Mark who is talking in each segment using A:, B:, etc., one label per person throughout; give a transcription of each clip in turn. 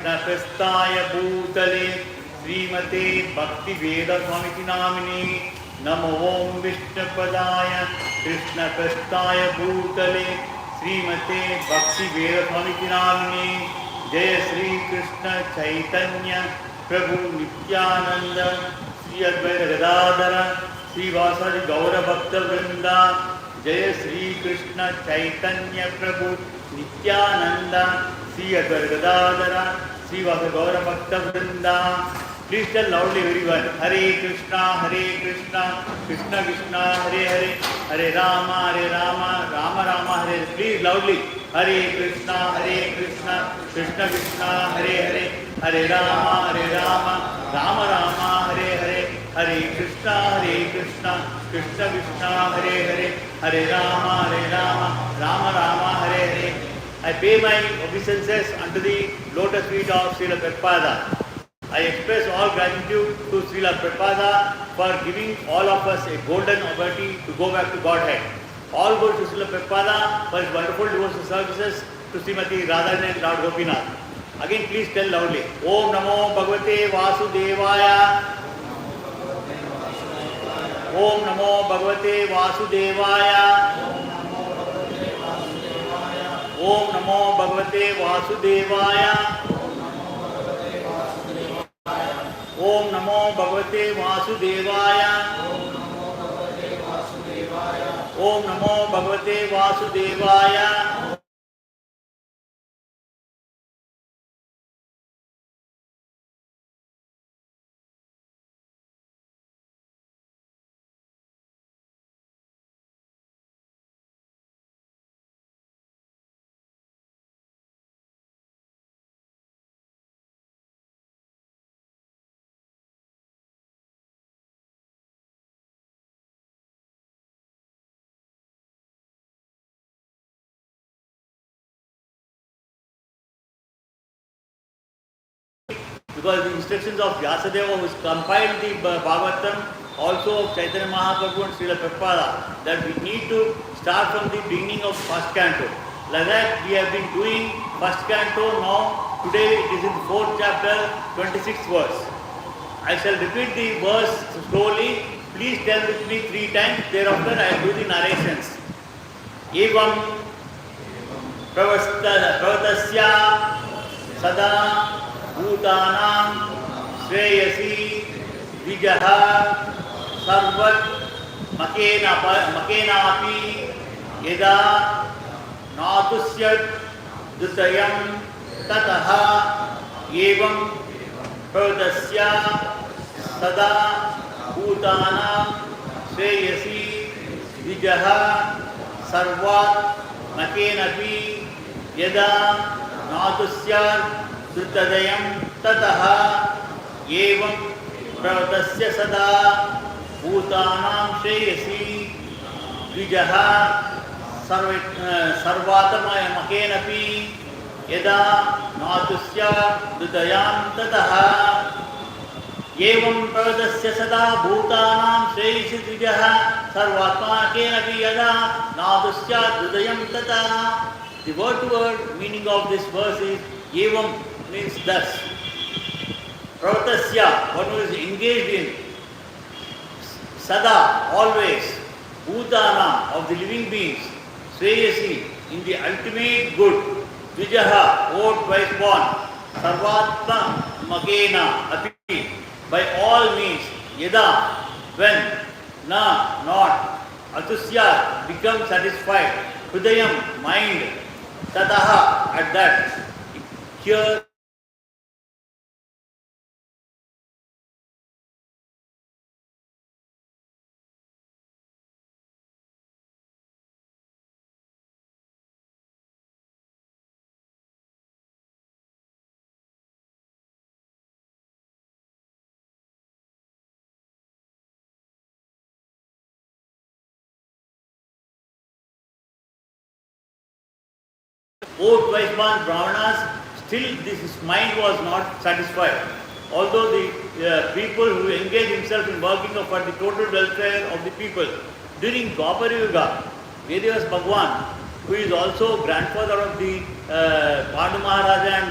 A: Kristaya Bhutale Srimate Bhakti Veda Swamiti Namini Namo Om Vishnapadaya Krishna Kristaya Bhutale Srimate Bhakti Veda Swamiti Namini Jaya Sri Krishna Chaitanya Prabhu Nityananda Sri Advaita Gadadhara Sri Vasadi Gaura Bhakta Vrinda Jaya Sri Krishna Chaitanya Prabhu Nityananda Sri Advaita Gadadhara Sri Vasadi Gaura Bhakta Vrinda. Please tell loudly everyone. Hare Krishna, Krishna Krishna, Hare Hare, Hare Rama, Rama Rama, Hare Hare. Please loudly. Hare Krishna, Krishna Krishna, Hare Hare, Hare Rama, Rama Rama, Hare Hare, Hare Krishna, Krishna Krishna, Hare Hare, Hare Rama, Rama Hare Hare. I pay my obeisances unto the lotus feet of Srila Prabhupada. I express all gratitude to Srila Prabhupada for giving all of us a golden opportunity to go back to Godhead. All glory to Srila Prabhupada for his wonderful devotional services to Srimati Radha and Lord Gopinath. Again, please tell loudly. Om Namo Bhagavate Vasudevaya. Om Namo Bhagavate Vasudevaya. Om Namo Bhagavate Vasudevaya. Om Namo Bhagavate Vasudevaya. Om Namo Bhagavate Vasudevaya. Because the instructions of Vyasadeva who compiled the Bhagavatam, also of Chaitanya Mahaprabhu and Srila Prabhupada, that we need to start from the beginning of first canto. Like that we have been doing first canto now. Today it is in the 4th chapter, 26th verse. I shall repeat the verse slowly. Please tell with me 3 times. Thereafter I will do the narrations. Evam Pravatasya Sada Bhutanam Shreyasi Vijaha Sarvat Makenapi Yeda Natusyat Dutayam Tataha Evam Pravatasya Sada Bhutanam Shreyasi Vijaha Sarvat Makenapi Yeda Natusyat Dutadayam Tataha Evam Pravatasya Sada Bhutanam Shreyasi Vijaha Sarvatamaya Makenapi Yeda Natusya Dudayam Tataha Evam Pravatasya Sada Bhutanam Shreyasi Vijaha Sarvatamaya Yeda Natusya Dudayam Tataha. The word-to-word meaning of this verse is Evam means thus. Pravatasya, one who is engaged in. Sada, always. Bhutana, of the living beings. Shreyasi, in the ultimate good. Vijaha, oh twice born. Sarvatma Magena, api, by all means. Yada, when. Na, not. Atusya, become satisfied. Hridayam, mind. Tataha, at that. Here both twice born Brahmanas, still this mind was not satisfied. Although the people who engage himself in working for the total welfare of the people, during Dwapara Yuga, Vedas Bhagwan, who is also grandfather of the Pandu Maharaja and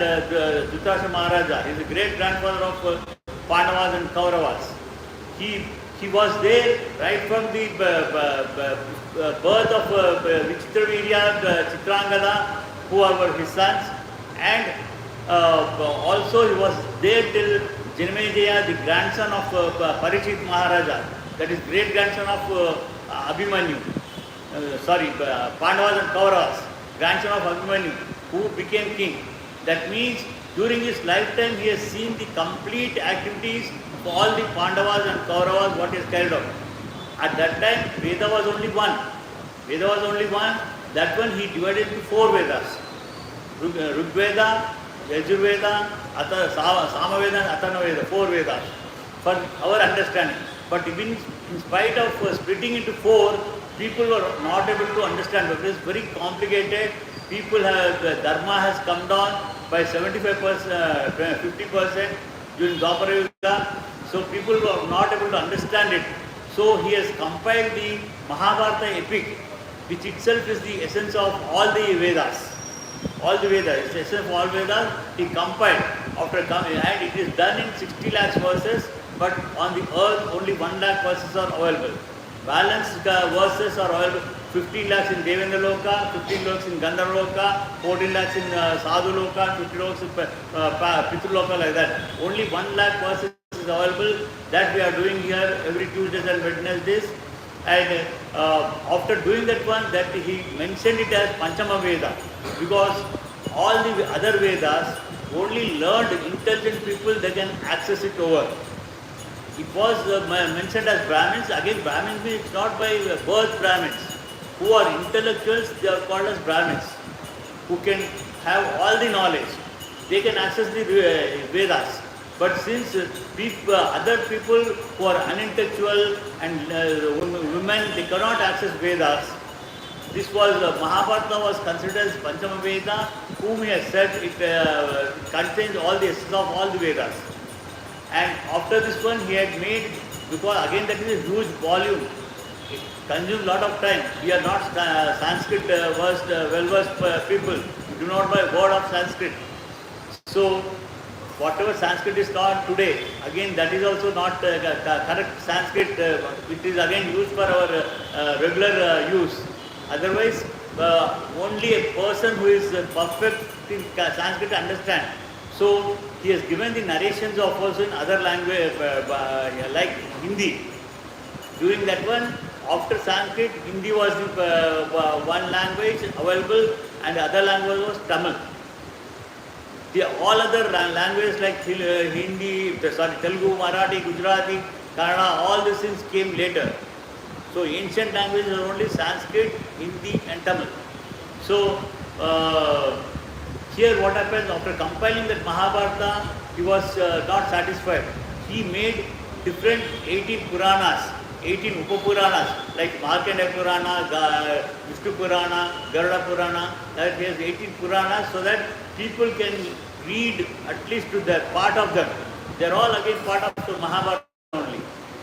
A: Dhritarashtra Maharaja. He is the great grandfather of Pandavas and Kauravas. He was there right from the birth of Vichitravirya, Chitrangada, who were his sons, and also he was there till Janmejaya, the grandson of Parikshit Maharaja, that is great grandson of Abhimanyu. Pandavas and Kauravas, grandson of Abhimanyu, who became king. That means during his lifetime he has seen the complete activities of all the Pandavas and Kauravas, what is carried out. At that time, Veda was only one. That one he divided into 4 Vedas. Rigveda, Yajurveda, Samaveda and Atharvaveda, 4 Vedas, for our understanding. But even in spite of splitting into 4, people were not able to understand because it is very complicated. Dharma has come down by 75%, 50% during Dwapara Yuga. So people were not able to understand it. So he has compiled the Mahabharata epic, which itself is the essence of all the Vedas. It's the essence of all Vedas. He compiled and it is done in 60 lakhs verses, but on the earth only 1 lakh verses are available. Balanced verses are available. 15 lakhs in Devendra Loka, 15 lakhs in Gandharva Loka, 14 lakhs in Sadhu Loka, 50 lakhs in Pitru Loka, like that. Only 1 lakh verses is available. That we are doing here every Tuesdays and Wednesdays. And after doing that one, that he mentioned it as Panchama Veda, because all the other Vedas, only learned intelligent people they can access it over. It was mentioned as Brahmins. Again, Brahmins means not by birth Brahmins. Who are intellectuals, they are called as Brahmins. Who can have all the knowledge. They can access the Vedas. But since other people who are unintellectual and women, they cannot access Vedas. This was Mahabharata was considered as Panchama Veda, whom he has said it contains all the essence of all the Vedas. And after this one he had made, because again that is a huge volume, it consumes a lot of time. We are not Sanskrit well-versed people. We do not know a word of Sanskrit. So whatever Sanskrit is taught today, again that is also not correct Sanskrit. It is again used for our regular use. Otherwise, only a person who is perfect in Sanskrit understand. So he has given the narrations of also in other language like Hindi. During that one, after Sanskrit, Hindi was the one language available, and the other language was Tamil. All other languages like Hindi, Telugu, Marathi, Gujarati, Kannada, all these things came later. So ancient languages are only Sanskrit, Hindi and Tamil. So here what happens, after compiling that Mahabharata, he was not satisfied. He made different 18 Puranas, 18 Upapuranas, like Markandeya Purana, Vishnu Purana, Garuda Purana, that he has 18 Puranas so that people can read at least to the part of them. They are all again part of the Mahabharata only.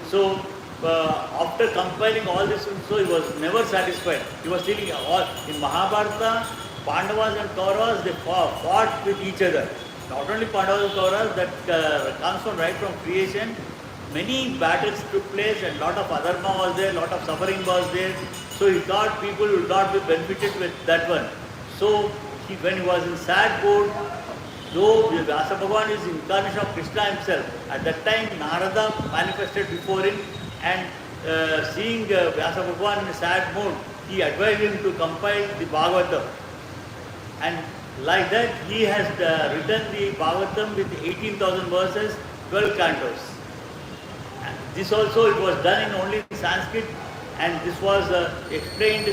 A: So after compiling all this, so he was never satisfied. He was thinking in Mahabharata, Pandavas and Kauravas, they fought with each other. Not only Pandavas and Kauravas, that comes from right from creation. Many battles took place and lot of adharma was there, lot of suffering was there. So he thought people would not be benefited with that one. So when he was in sad mood, though Vyasa Bhagavan is incarnation of Krishna himself, at that time Narada manifested before him, and seeing Vyasa Bhagavan in a sad mood, he advised him to compile the Bhagavatam. And like that he has written the Bhagavatam with 18,000 verses, 12 cantos. And this also it was done in only Sanskrit, and this was explained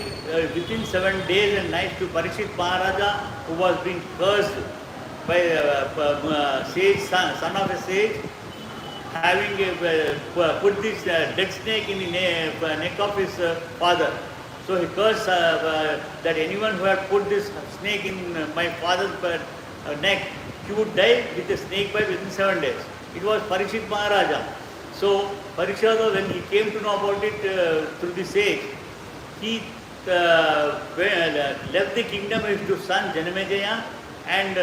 A: within 7 days and nights to Parikshit Maharaja, who was being cursed by sage, son of a sage, having put this dead snake in the neck of his father. So he cursed that anyone who had put this snake in my father's neck, he would die with a snake bite within 7 days. It was Parikshit Maharaja. So Parikshit, when he came to know about it through the sage, he left the kingdom to son Janamejaya and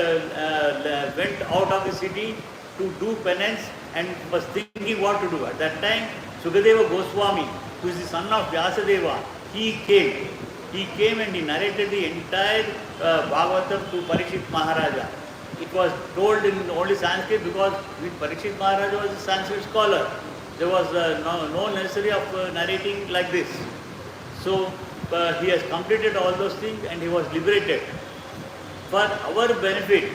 A: went out of the city to do penance and was thinking what to do. At that time, Sukadeva Goswami, who is the son of Vyasadeva, he came. He came and he narrated the entire Bhagavatam to Parikshit Maharaja. It was told in only Sanskrit because Parikshit Maharaja was a Sanskrit scholar. There was no necessity of narrating like this. So he has completed all those things and he was liberated. For our benefit,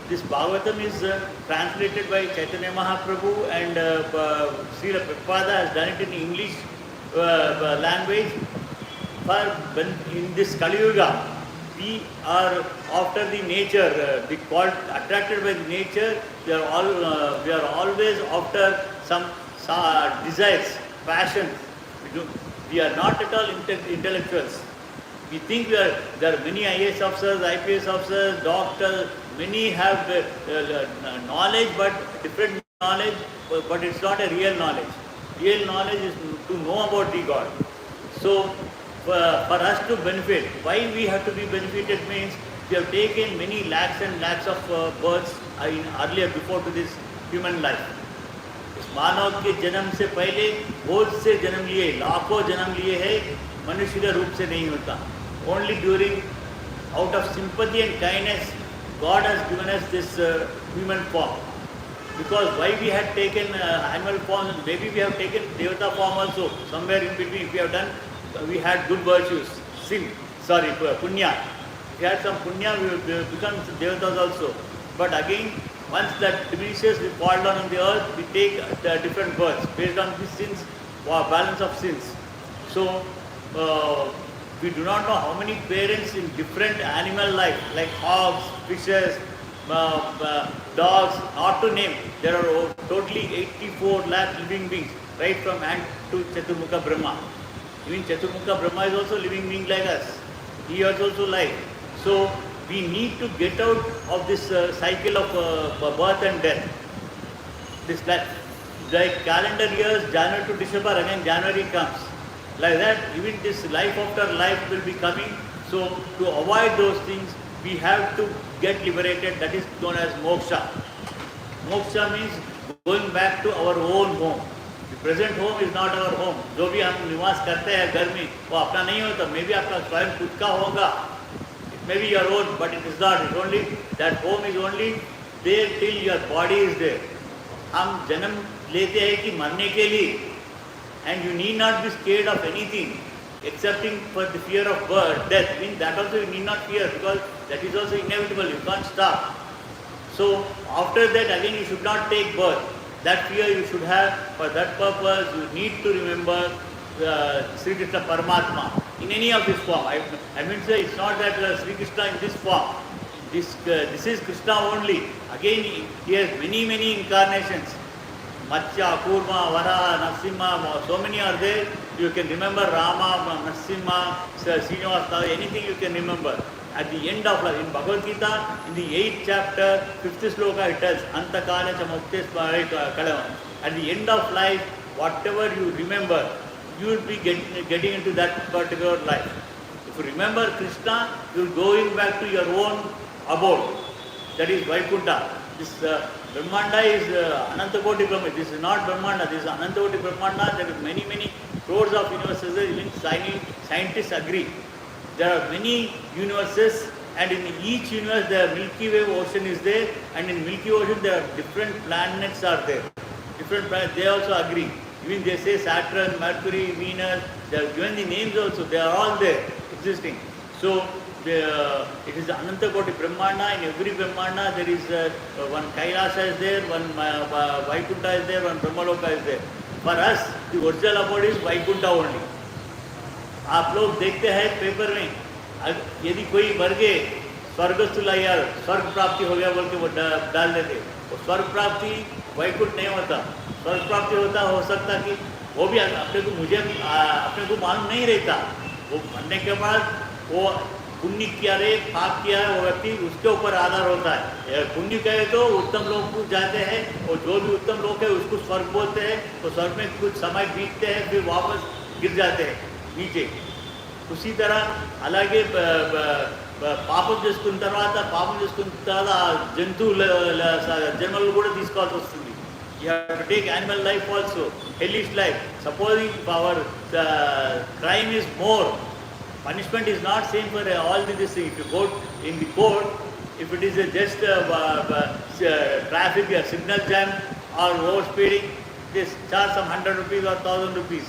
A: this Bhagavatam is translated by Chaitanya Mahaprabhu and Srila Prabhupada has done it in English language. In this Kali Yuga, we are after the nature, attracted by the nature. We are always after some desires, passions. We are not at all intellectuals. We think there are many IAS officers, IPS officers, doctors. Many have knowledge, but different knowledge, but it's not a real knowledge. Real knowledge is to know about the God. So, for us to benefit, why we have to be benefited means we have taken many lakhs and lakhs of births earlier before to this human life. इस मानव के जन्म से पहले बहुत से जन्म लिए, लाखों जन्म लिए हैं, मनुष्य के रूप से नहीं होता. Only during, out of sympathy and kindness, God has given us this human form. Because why we had taken animal form, maybe we have taken Devata form also, somewhere in between. If we have done, we had good virtues, punya. If we had some punya, we will become Devatas also. But again, once that diminishes, we fall down on the earth, we take different births based on these sins, or balance of sins. So, we do not know how many parents in different animal life, like hogs, fishes, dogs, not to name. There are totally 84 lakh living beings, right from ant to Chaturmukha Brahma. Even Chaturmukha Brahma is also living being like us. He is also life. So we need to get out of this cycle of birth and death. This like calendar years, January to December, again January comes. Like that, even this life after life will be coming. So to avoid those things, we have to get liberated. That is known as moksha. Moksha means going back to our own home. The present home is not our home. जो भी हम निवास करते हैं घर में, वो अपना नहीं होता. Maybe आपका स्वयं खुद का होगा. It may be your own, but it is not. It's only that home is only there till your body is there. हम जन्म लेते हैं कि मरने के लिए. And you need not be scared of anything excepting for the fear of birth, death. Means that also you need not fear because that is also inevitable. You can't stop. So after that again you should not take birth. That fear you should have. For that purpose you need to remember Sri Krishna Paramatma in any of his form. I mean say it's not that Sri Krishna in this form. This is Krishna only. Again he has many incarnations. Matsya, Kurma, Vara, Narasimha, so many are there. You can remember Rama, Narasimha, Srinivasa, anything you can remember. At the end of life, in Bhagavad Gita, in the 8th chapter, 5th sloka, it tells, Antakala cha muktes kalavam. At the end of life, whatever you remember, you will be getting into that particular life. If you remember Krishna, you will going back to your own abode. That is Vaikuntha. This Brahmanda is Anantakoti Brahma. This is not Brahmanda, this is Anantakoti Brahmanda. There are many crores of universes. Even scientists agree. There are many universes, and in each universe the Milky Way ocean is there, and in Milky Ocean there are different planets are there. Different planets, they also agree. Even they say Saturn, Mercury, Venus, they are given the names also. They are all there, existing. So it is the Anantakoti Brahmanda. In every Brahmanda there is one Kailasa is there, one Vaikuntha is there, one Brahmaloka is there. For us, the original abode is Vaikuntha only. आप लोग देखते हैं paper में, यदि कोई मर गए स्वर्गस्थुला यार स्वर्ग प्राप्ति हो गया बोल के वो डाल देते. वो स्वर्ग प्राप्ति वैकुंठ नहीं होता. स्वर्ग प्राप्ति होता हो सकता कि वो भी अपने को मालूम नहीं रहता. वो मरने के बाद वो पुण्य किया रे पाप किया है वो व्यक्ति उसके ऊपर आधार होता है. पुण्य कहे तो उत्तम लोग को जाते हैं, और जो भी उत्तम लोग है उसको स्वर्ग बोलते हैं. तो स्वर्ग में कुछ समय बीतते हैं फिर वापस गिर जाते हैं. नीचे उसी तरह అలాగే పాపం చేసుకున్న తర్వాత జంతువుల జన్మలు కూడా తీసుకోవాల్సి వస్తుంది. You have to take animal life also, hellish life. Supposing our crime is more, punishment is not same for all this thing. If you go in the court, if it is just traffic signal jam or overspeeding, they charge some 100 rupees or 1000 rupees.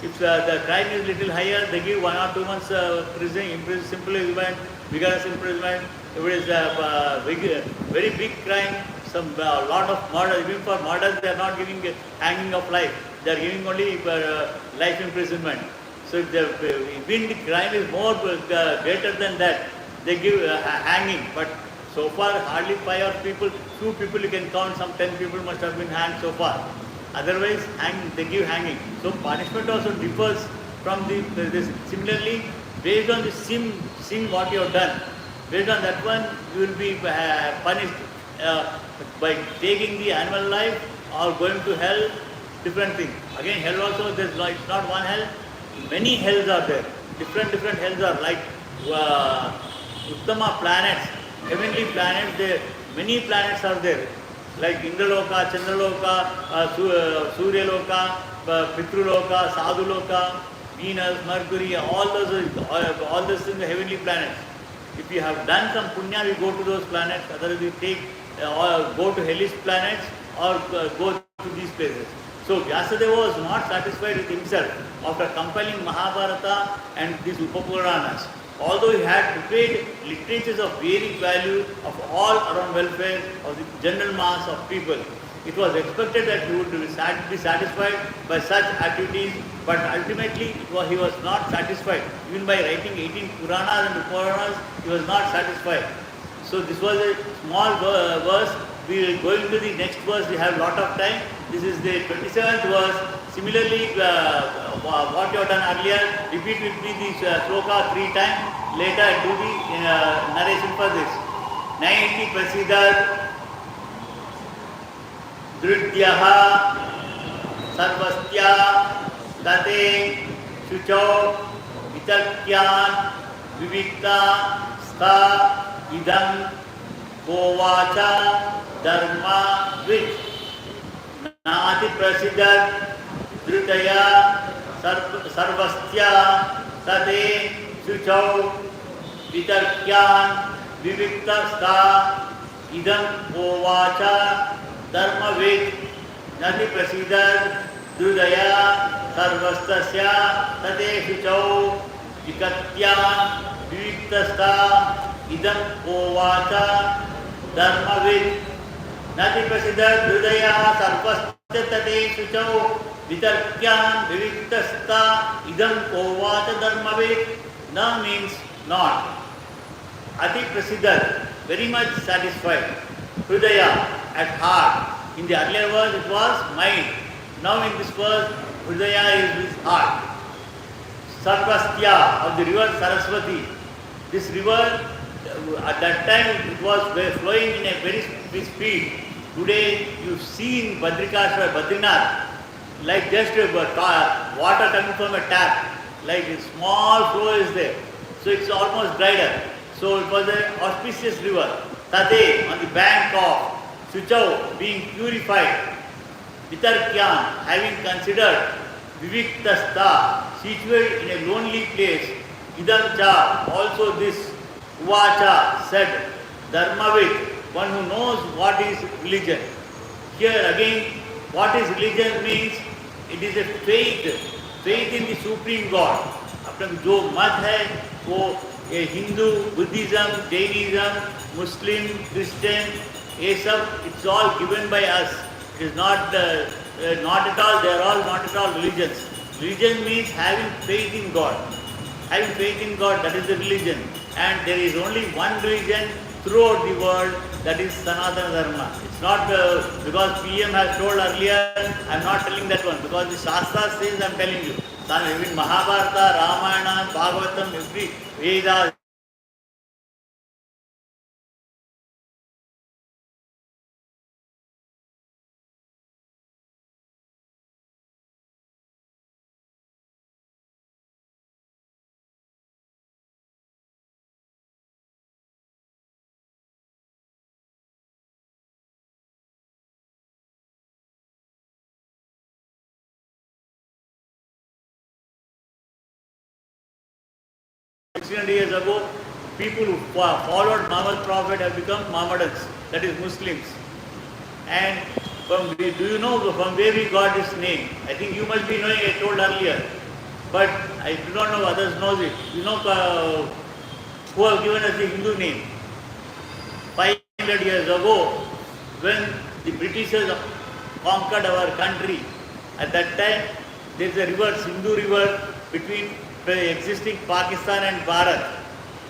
A: If the crime is little higher, they give 1 or 2 months prison, simple imprisonment, vigorous imprisonment. If it is very big crime, some lot of murder, even for murders they are not giving hanging of life. They are giving only life imprisonment. So if the crime is more greater than that, they give hanging. But so far hardly 5 or few people you can count. Some 10 people must have been hanged so far. Otherwise, they give hanging. So punishment also differs from this. Similarly, based on the sin what you have done, based on that one, you will be punished by taking the animal life or going to hell. Different thing. Again, hell also it's not one hell. Many hells are there. Different hells are like Uttama planets, heavenly planets. There many planets are there. Like Indraloka, Chandraloka, Suryaloka, Pitruloka, Sadhuloka, Venus, Mercury, all those in the heavenly planets. If you have done some punya, you go to those planets. Otherwise, you go to hellish planets or go to these places. So Vyasadeva was not satisfied with himself after compiling Mahabharata and these Upapuranas. Although he had prepared literatures of varied value of all around welfare of the general mass of people, it was expected that he would be satisfied by such activities, but ultimately he was not satisfied. Even by writing 18 Puranas and Upuranas, he was not satisfied. So this was a small verse. We will go into the next verse. We have lot of time. This is the 27th verse. Similarly, what you have done earlier, repeat with me the sloka 3 times. Later, do the narration for this. Naiti prasiddhat drudyaha sarvastya tate shucho vitarkyan vivikta sta idam kovacha dharma vit नाति प्रसिद्ध धृतया सर्वस्त्या तते शुचौ वितर्क्यान् विविक्तस्था इदं उवाच धर्मवित् नाति प्रसिद्ध धृतया सर्वस्त्या तते शुचौ वितर्क्यान् विविक्तस्था इदं उवाच धर्मवित् नाति प्रसिद्ध हृदया सर्वस्तते शुचौ वितर्क्यान् विविक्तस्था इदं कोवाच धर्मवित्. न means not. Ati prasiddha, very much satisfied. Hridaya, at heart. In the earlier verse it was mind. Now in this verse, Hridaya is his heart. Sarvastya, of the river Saraswati. This river, at that time it was flowing in a very speed. Today you see in Badrinath, like just water coming from a tap, like a small flow is there. So it's almost dried up. So it was an auspicious river. Tate, on the bank of Shuchau, being purified. Vitarkyan, having considered. Viviktastha, situated in a lonely place. Idam cha, also this. Uvacha, said. Dharmavit, one who knows what is religion. Here again, what is religion means, it is a faith in the Supreme God. अपना जो मत है वो Hindu, Buddhism, Jainism, मुस्लिम, Christian, ये सब it's all given by us. It is not at all. They are all not at all religions. Religion means having faith in God. Having faith in God, that is the religion. And there is only one religion throughout the world, that is Sanatana Dharma. It's not because PM has told earlier, I am not telling that one, because the Shastra says I am telling you. Even Mahabharata, Ramayana, Bhagavatam, every Veda, 1600 years ago, people who followed Muhammad's Prophet have become Mohammedans, that is Muslims. And do you know from where we got this name? I think you must be knowing, I told earlier. But I do not know others knows it. You know who have given us the Hindu name? 500 years ago, when the Britishers conquered our country, at that time there is a river, Sindhu river, between the existing Pakistan and Bharat.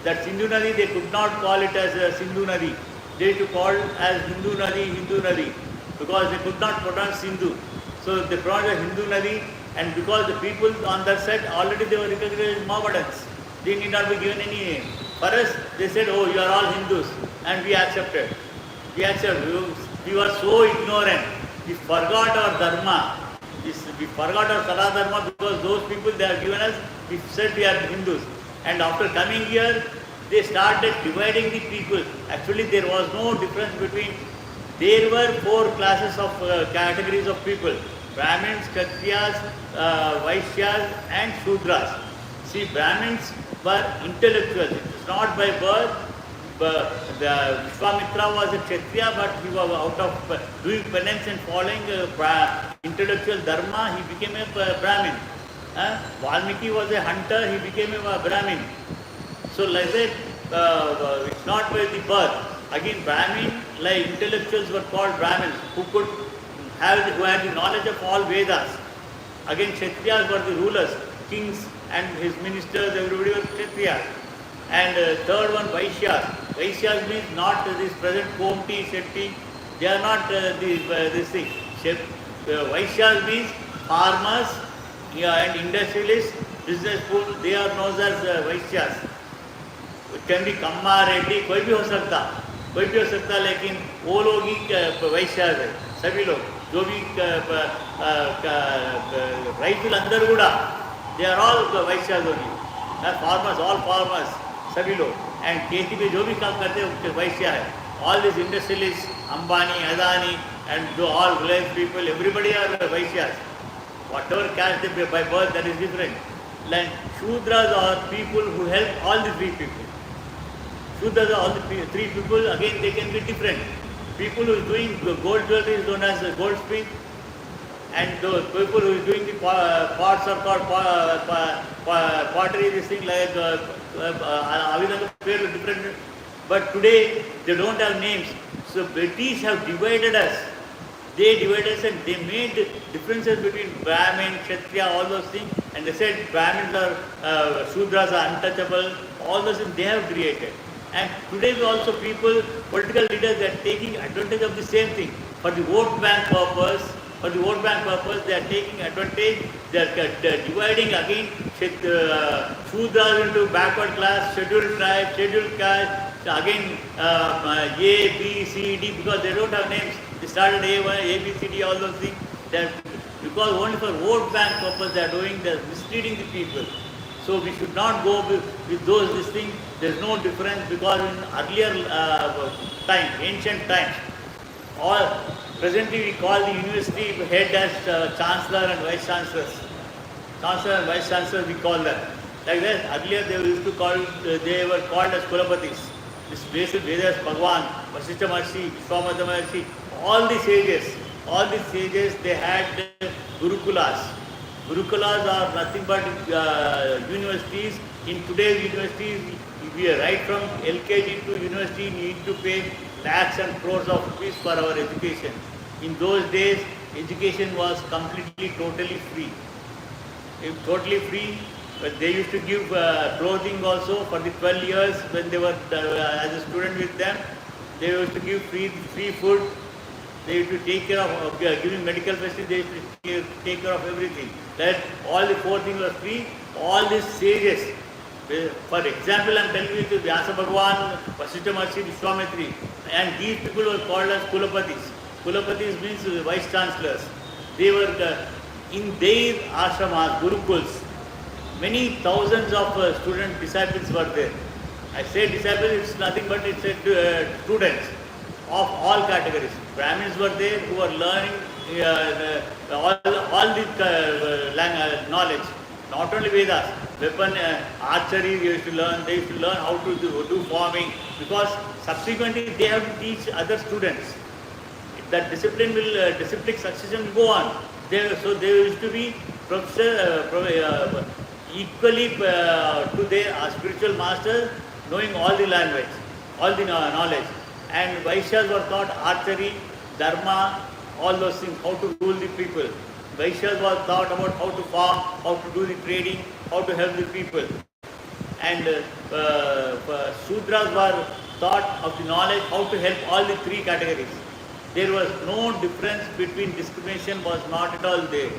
A: That Sindhu Nadi, they could not call it as a Sindhu Nadi. They used to call it as Hindu Nadi, because they could not pronounce Sindhu. So they pronounced as Hindu Nadi, and because the people on that side already they were recognized as Mohammedans, they need not be given any name. For us, they said, oh, you are all Hindus, and we accepted. We were so ignorant. We forgot our dharma. We forgot our Sala dharma because those people they have given us, we said we are Hindus. And after coming here, they started dividing the people. Actually, there was no difference between, there were 4 classes of categories of people. Brahmins, Kshatriyas, Vaishyas and Shudras. See, Brahmins were intellectuals. It is not by birth. Vishwamitra was a Kshatriya, but he was out of doing penance and following intellectual dharma, he became a Brahmin. Valmiki was a hunter, he became a Brahmin. So like that, it's not by the birth. Again, Brahmin, like intellectuals were called Brahmins, who had the knowledge of all Vedas. Again, Kshatriyas were the rulers, kings and his ministers, everybody was Kshatriya. And third one, Vaishyas. Vaishyas means not this present Komti, Shetty, they are not this thing. Vaishyas means farmers and industrialists, business people, they are known as Vaishyas. It can be Kamma, Reddy, कोई भी हो सकता, लेकिन वो लोग ही वैश्यास है, सभी लोग, जो भी राइतुल अंदर गुड़ा, they are all वैश्यास only. Farmers, all farmers, सभी लोग, and खेती में जो भी काम करते हैं वो वैश्या है. All these industrialists, Ambani, Adani, and all Reliance people, everybody are Vaishyas. Whatever caste they by birth, that is different. Like Shudras are people who help all the 3 people. Shudras are all the 3 people, again they can be different. People who is doing gold jewelry is known as goldsmith, and those people who is doing the pots are called pottery, this thing like different. But today they don't have names. So British have divided us. They divided us and they made differences between Brahmin, Kshatriya, all those things. And they said Brahmins are, Shudras are untouchable. All those things they have created. And today we also people, political leaders, they are taking advantage of the same thing. For the vote bank purpose, they are taking advantage. They are dividing again Shudras into backward class, scheduled tribe, scheduled caste. Again A, B, C, D, because they don't have names. They started A1, A, B, C, D, all those things. Because only for vote bank purpose they are doing, they are misleading the people. So we should not go with this thing. There is no difference because in earlier time, ancient times, presently we call the university head as Chancellor and Vice Chancellors. Chancellor and Vice Chancellor we call them. Like that, earlier they were called as Kulapatis. This basic Vedas, Bhagavan, Vasishtha Maharishi, Vishwamitra Maharishi, all the sages, they had Gurukulas. Gurukulas are nothing but universities. In today's universities, if we are right from LKG to university, we need to pay lakhs and crores of rupees for our education. In those days, education was completely, totally free. Totally free. But they used to give clothing also for the 12 years when they were as a student with them. They used to give free food. They used to take care of giving medical facilities. They used to take care of everything. That all the 4 things were free. All these sages, for example, I am telling you to Vyasa Bhagavan, Vasishtha Maharishi, Vishwamitri, and these people were called as Kulapatis. Kulapatis means vice chancellors. They were in their ashramas, gurukuls. Many thousands of disciples were there. I say disciples, it's nothing but it's students of all categories. Brahmins were there who were learning all the knowledge, not only Vedas, weapon archery they used to learn. They used to learn how to do farming, because subsequently they have to teach other students. That discipline will discipline succession will go on. So they used to be professor, equally to their spiritual masters, knowing all the language, all the knowledge. And Vaishyas were taught archery, dharma, all those things, how to rule the people. Vaishyas were taught about how to farm, how to do the trading, how to help the people. And Sudras were taught of the knowledge how to help all the three categories. There was no difference between discrimination, was not at all there.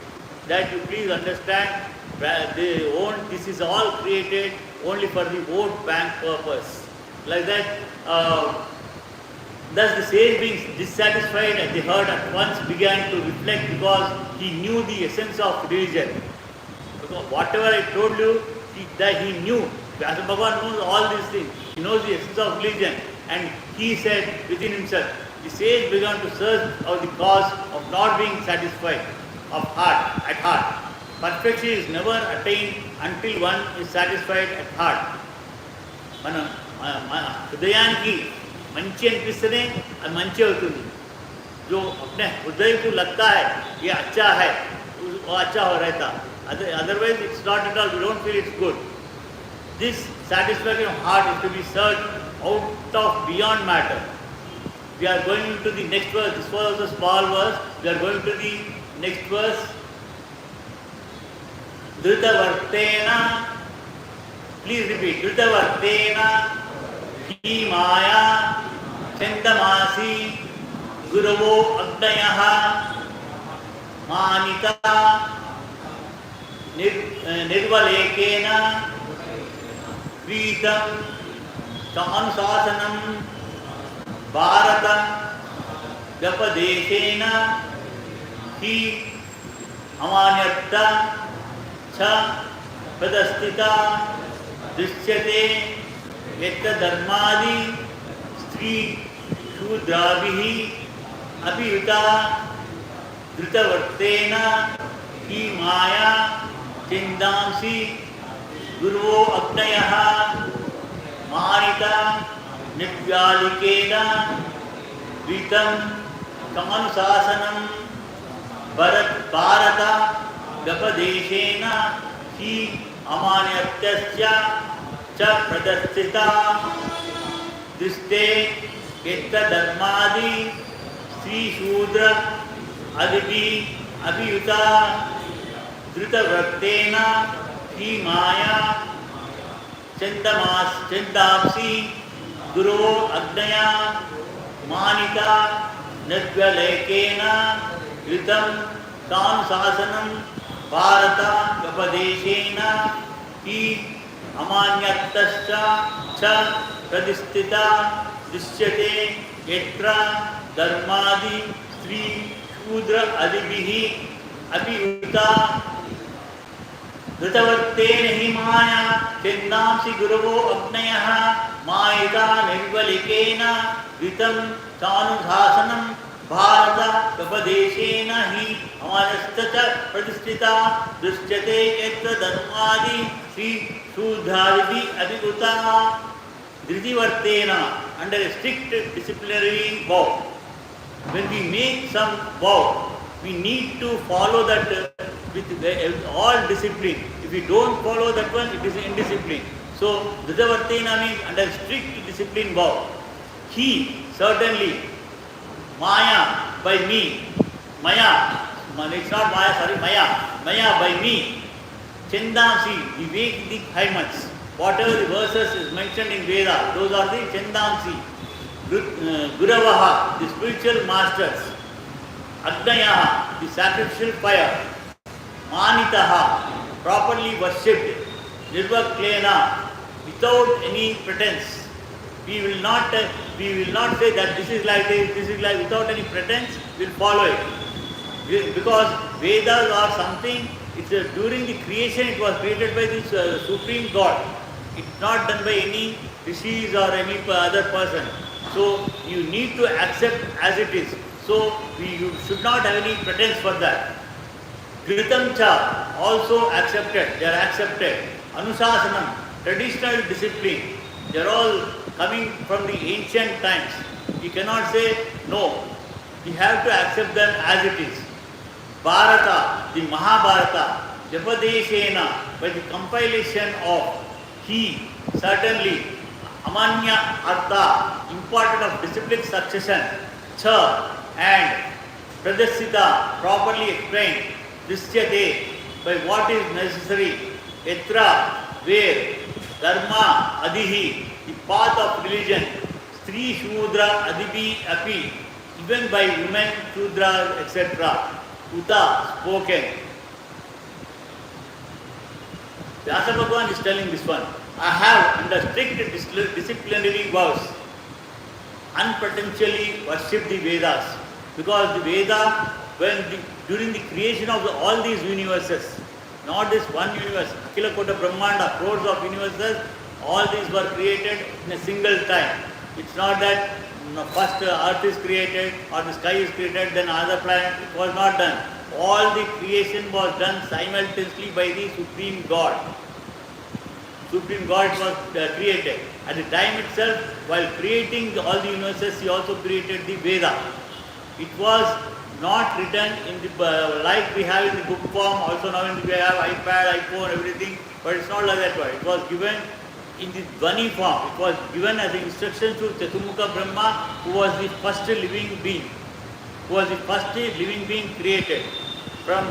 A: That you please understand, this is all created only for the vote bank purpose. Like that, thus the sage being dissatisfied at the heart at once began to reflect, because he knew the essence of religion. Because whatever I told you, he knew. Vyasa Bhagavan knows all these things. He knows the essence of religion. And he said within himself, the sage began to search out the cause of not being satisfied of heart, at heart. Perfection is never attained until one is satisfied at heart. हृदयाనికి మంచి అనిపిస్తేనే అది మంచి అవుతుంది. जो अपने हृदय को लगता है ये अच्छा है, वो अच्छा हो रहता. Otherwise it's not at all, we don't feel it's good. This satisfaction of heart is to be searched out of beyond matter. We are going into the next verse. This was a small verse. We are going to the next verse. Dritavartena. Please repeat. Dritavartena hi maya chandamasi guravo agnayaha manita nirvalekena kritam sanusasanam Bharat व्यपदेशेन ही अमान्यता छ प्रदस्थिता दृश्यते यत्तधर्मादि स्त्री शूद्राभिः अभियुता धृतवर्तेन ही माया चिन्दांसि गुरुवो अग्नयः मानिता निव्यालिकेन वितं कमनुशासनं भारत व्यपदेशेन ही अमान्यत्य च प्रदर्शिता दृष्टे यत्तधर्मादि श्रीशूद्र अभियुता धृतव्रतेन ही माया चंदांसी गुरो अग्नया मानिता निर्व्यलेकेन युतं कानुशासनं भारत व्यपदेशेन ही अमान्यत्तश्च च प्रतिष्ठिता दृश्यते यत्र धर्मादि स्त्री शूद्र आदिभिः अभियुता धृतवर्तेन हि माया चिन्दांसि गुरवो अग्नयः मायिता निर्वलिकेन वितं चानुशासनं भारत व्यपदेशेन हि अमानश्च प्रतिष्ठिता दृश्यते यत्र धर्मादि Shri शूद्रादिभिः अभियुता धृतिवर्तेन under a strict disciplinary vow. When we make some vow, we need to follow that with all discipline. If we don't follow that one, it is indiscipline. So, Dhృతవర్తేన means under strict discipline vow. He certainly, Maya by me, Maya, it's not Maya, sorry, Maya by me, Chandamsi, the Vedic hymns, whatever the verses is mentioned in Veda, those are the Chandamsi. Guravaha, the spiritual masters. Agnayaha, the sacrificial fire. Manitaha, properly worshipped. Nirvaklena, without any pretense. We will not say that this is like this, without any pretense, we will follow it. Because Vedas are something, during the creation it was created by the Supreme God. It's not done by any rishis or any other person. So you need to accept as it is. So you should not have any pretense for that. Kritam cha, also accepted, they are accepted. Anusasanam, traditional discipline, they are all coming from the ancient times. You cannot say no. We have to accept them as it is. Bharata, the Mahabharata, Japadeshena, by the compilation of he, certainly, Amanya Artha, important of disciplined succession, Cha, and Pradasita, properly explained, Drishyate, by what is necessary, Etra, where, Dharma, Adihi, the path of religion, Stri, Shudra, Adibi, Api, even by women, Shudra, etc. Uta, spoken. Vyasa Bhagavan is telling this one. I have, under strict disciplinary vows, unpotentially worshipped the Vedas. Because the Veda, during the creation of all these universes, not this one universe, Akila Kota Brahmanda, crores of universes, all these were created in a single time. It's not that first earth is created or the sky is created, then another planet. It was not done. All the creation was done simultaneously by the Supreme God. Supreme God was created. At the time itself, while creating all the universes, he also created the Veda. It was not written in the like we have in the book form. Also now we have iPad, iPhone, everything. But it's not like that way. It was given in the Dhvani form. It was given as an instruction to Chaturmukha Brahma, who was the first living being. Who was the first living being created. From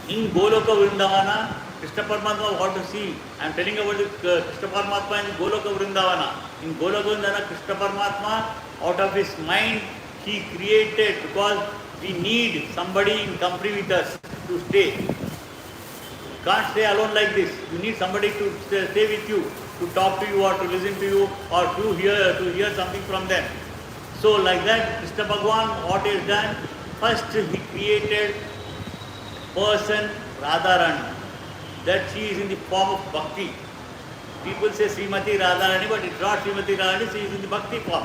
A: in Goloka Vrindavana, Krishna Paramatma, what to see? I am telling about the Krishna Paramatma in Goloka Vrindavana. In Goloka Vrindavana, Krishna Paramatma, out of his mind, he created, because we need somebody in company with us to stay. You can't stay alone like this. You need somebody to stay with you, to talk to you or to listen to you or to hear something from them. So like that, Krishna Bhagavan, what he has done, first he created person Radharani, that she is in the form of bhakti. People say Srimati Radharani, but it's not Srimati Radharani, she is in the bhakti form.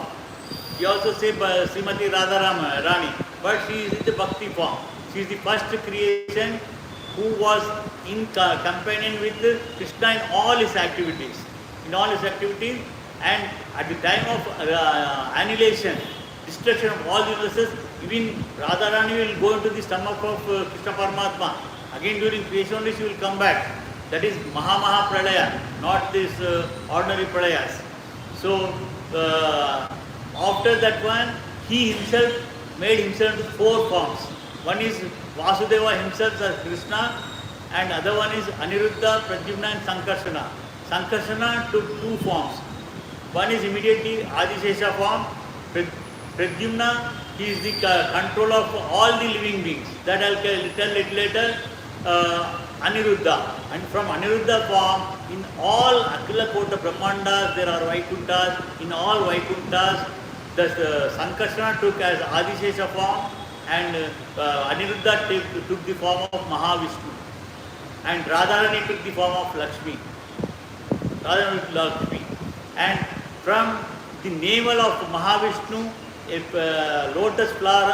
A: We also say Srimati Radharani, but she is in the bhakti form. She is the first creation who was in companion with Krishna in all his activities. In all his activities, and at the time of annihilation, destruction of all the universes, even Radharani will go into the stomach of Krishna Paramatma. Again during creation only she will come back. That is Maha Pralaya, not this ordinary Pralayas. So after that one, he himself made himself into four forms. One is Vasudeva himself as Krishna, and other one is Aniruddha, Pradyumna and Sankarsana. Sankarsana took two forms. One is immediately Adishesha form. Pradyumna, he is the control of all the living beings. That I will tell little later. Aniruddha. And from Aniruddha form, in all Akila Kota Brahmandas, there are Vaikunthas. In all Vaikunthas, the Sankarsana took as Adishesha form, and Aniruddha took the form of Mahavishnu. And Radharani took the form of Lakshmi. And from the navel of Mahavishnu, if lotus flower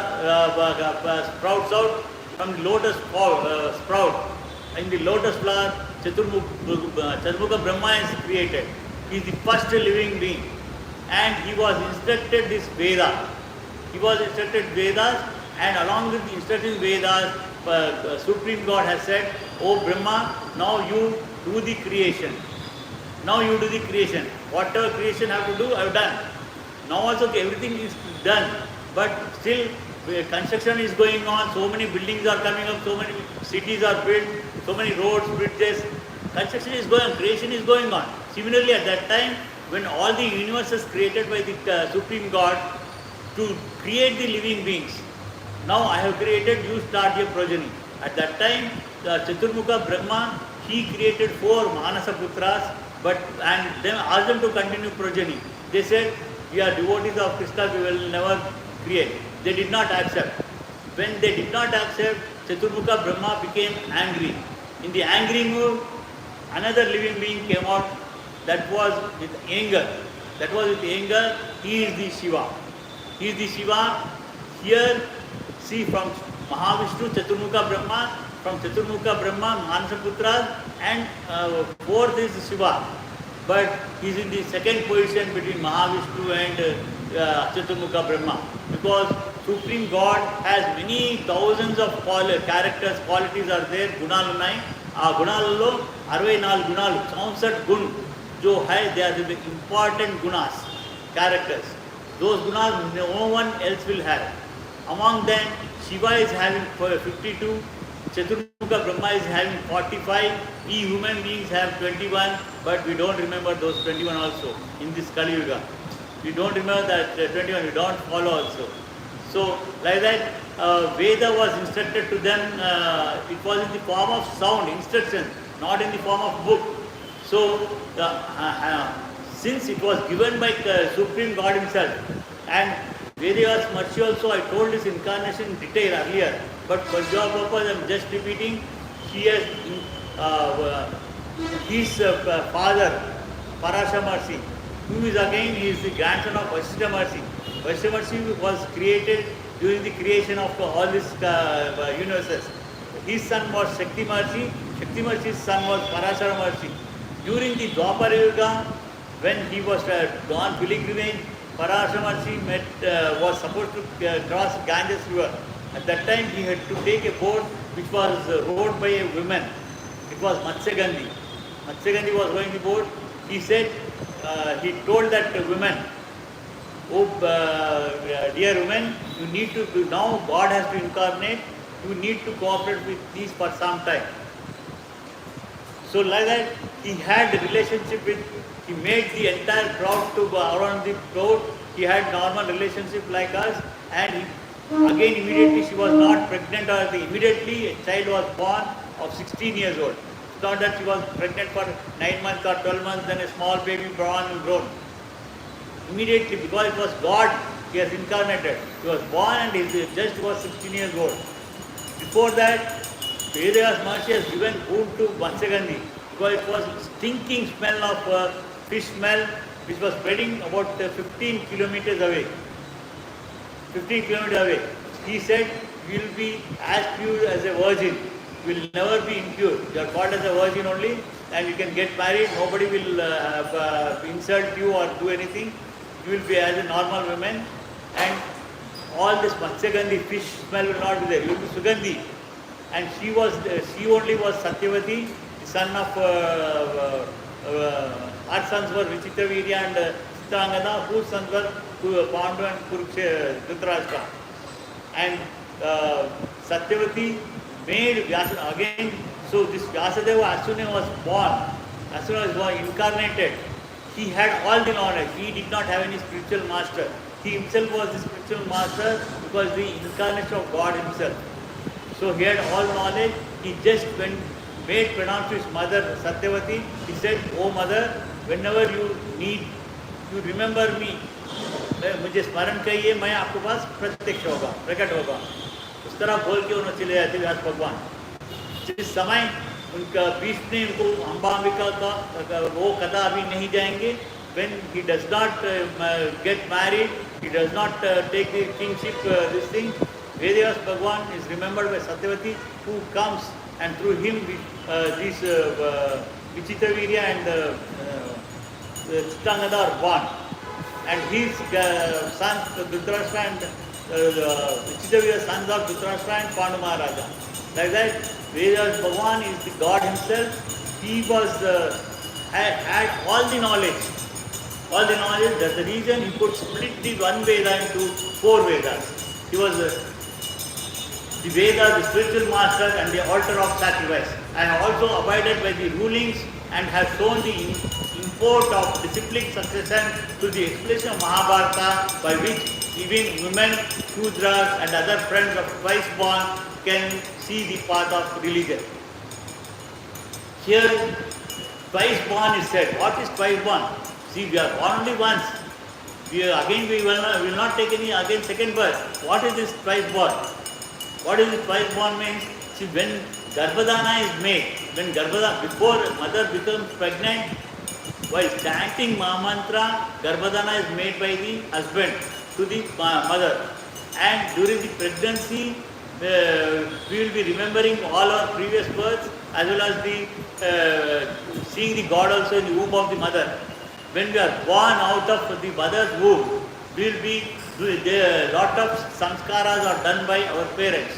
A: sprouts out, from the lotus sprout, in the lotus flower, Chaturmukha Brahma is created. He is the first living being. And he was instructed this Veda. He was instructed Vedas, and along with the instructed Vedas, Supreme God has said, "O Brahma, now you do the creation. Now you do the creation. Whatever creation I have to do, I have done. Now also everything is done, but still construction is going on, so many buildings are coming up, so many cities are built, so many roads, bridges. Construction is going on, creation is going on." Similarly, at that time, when all the universes created by the Supreme God to create the living beings, now I have created, you start your progeny. At that time, Chaturmukha Brahma, he created 4 Manasa Putras, and then asked them to continue progeny. They said, "We are devotees of Krishna, we will never create." They did not accept. When they did not accept, Chaturmukha Brahma became angry. In the angry mood, another living being came out. That was with anger. He is the Shiva. Here, see, from Mahavishnu, Chaturmukha Brahma, from Chaturmukha Brahma, Manasa Putras, and fourth is Shiva. But he is in the second position between Mahavishnu and Chaturmukha Brahma, because Supreme God has many thousands of characters, qualities are there, gunalu nai. ఆ గుణాలలో 64 గుణాలు 64 గుణ जो है, they are the important gunas, characters. Those gunas no one else will have. Among them, Shiva is having 52, Chaturmukha Brahma is having 45, we human beings have 21, but we don't remember those 21 also in this Kali Yuga. We don't remember that 21, we don't follow also. So, like that, Veda was instructed to them, it was in the form of sound, instruction, not in the form of book. So, since it was given by Supreme God Himself, and Vedas Mercy also, I told this incarnation in detail earlier, but for your purpose I am just repeating. He has his father, Parasha Mercy, who is again, he is the grandson of Vasishtha Mercy. Vasishtha Mercy was created during the creation of all these universes. His son was Shakti Mercy, Shakti Mercy's son was Parashara Mercy. During the Dwapara Yuga, when he was on pilgrimage, Parashara Mercy was supposed to cross Ganges river. At that time, he had to take a boat which was rowed by a woman. It was Matsyagandhi. Matsyagandhi was rowing the boat. He said, he told that woman, "Oh, dear woman, you need to, now God has to incarnate, you need to cooperate with these for some time." So like that, he had a relationship with, he made the entire crowd to go around the boat. He had normal relationship like us, and again immediately she was not pregnant, or immediately a child was born of 16 years old. It's not that she was pregnant for 9 months or 12 months, then a small baby born and grown. Immediately, because it was God, he has incarnated. He was born and he just was 16 years old. Before that, Vedas Mercy has given food to Matsyagandhi, because it was stinking smell of fish smell, which was spreading about 15 kilometers away. 15 kilometers away. He said, "You will be as pure as a virgin. You will never be impure. You are called as a virgin only, and you can get married. Nobody will insult you or do anything. You will be as a normal woman, and all this Matsyagandhi fish smell will not be there. You will be Sugandhi." And she only was Satyavati, the son of, our sons were Vichitravirya and Chitrangada, whose sons were Pandu and Dhritarashtra. And Satyavati made Vyasa again. So this Vyasadeva, as soon as he was born, as soon as he was incarnated, he had all the knowledge. He did not have any spiritual master. He himself was the spiritual master, because the incarnation of God Himself. So he had all knowledge. He just made pranam to his mother Satyavati. He said, "Oh mother, whenever you need, you remember me. मुझे स्मरण करिए, मैं आपके पास प्रत्यक्ष होगा, प्रकट होगा." उस तरह बोल के उन्होंने चले जाते व्यास भगवान. जिस समय उनका बीच में उनको अंबांबिका का वो कथा अभी नहीं जाएंगे. When he does not get married, he does not take the kingship, this thing, Vedas Bhagwan is remembered by Satyavati, who comes, and through him these Vichitravirya and Chitrangada are born. And his sons, Dhritarashtra and Vichitravirya, sons of Dhritarashtra and Pandu Maharaja. Like that, Vedas Bhagwan is the God Himself. He was had all the knowledge. All the knowledge. That's the reason he could split the one Veda into 4 Vedas. He was the Veda, the spiritual master, and the altar of sacrifice. I have also abided by the rulings and have shown the import of disciplic succession to the explanation of Mahabharata, by which even women, Shudras, and other friends of twice born can see the path of religion. Here, twice born is said. What is twice born? See, we are born only once. We will not take any again second birth. What is this twice born? What is this twice born means? See, when Garbhadana is made, before mother becomes pregnant, while chanting Mahamantra, Garbhadana is made by the husband to the mother. And during the pregnancy, we will be remembering all our previous births as well as seeing the God also in the womb of the mother. When we are born out of the mother's womb, we will be a lot of sanskaras are done by our parents,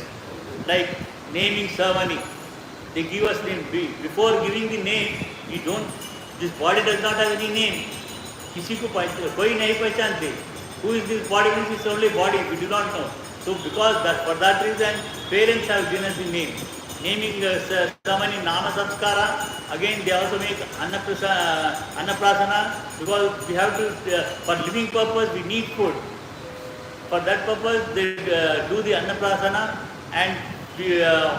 A: like naming ceremony. They give us name. Before giving the name, we don't. This body does not have any name. किसी को कोई नहीं पहचानते. Who is this body? Means it's only body. We do not know. So because that, for that reason, parents have given us the name. Naming ceremony, nama samskara. Again, they also make annaprasana, because we have to, for living purpose, we need food. For that purpose, they do the annaprasana, and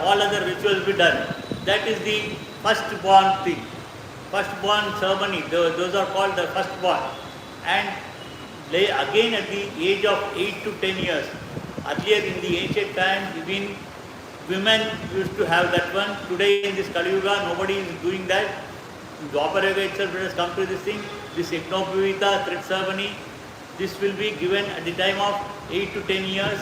A: all other rituals be done. That is the firstborn thing. Firstborn ceremony, those are called the firstborn. And again at the age of 8 to 10 years, earlier in the ancient times, even women used to have that one. Today in this Kali Yuga, nobody is doing that. In Dwapara Yuga itself, it has come to this thing, this Yajnopavita thread ceremony. This will be given at the time of 8 to 10 years.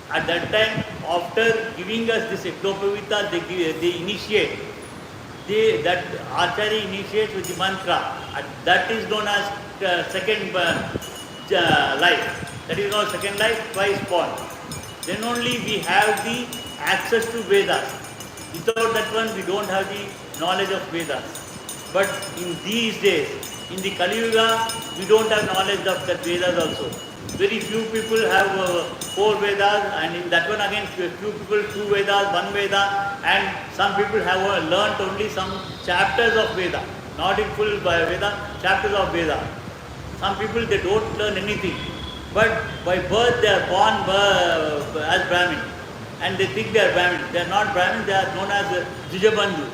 A: At that time, after giving us this Yajnopavita, they initiate. That Acharya initiates with the mantra. That is known as second life. That is called second life, twice born. Then only we have the access to Vedas. Without that one, we don't have the knowledge of Vedas. But in these days, in the Kali Yuga, we don't have knowledge of that Vedas also. Very few people have 4 Vedas, and in that one again, few people 2 Vedas, 1 Veda, and some people have learnt only some chapters of Veda, not in full Veda, chapters of Veda. Some people, they don't learn anything, but by birth they are born as Brahmin, and they think they are Brahmin. They are not Brahmin, they are known as Jijabandhu.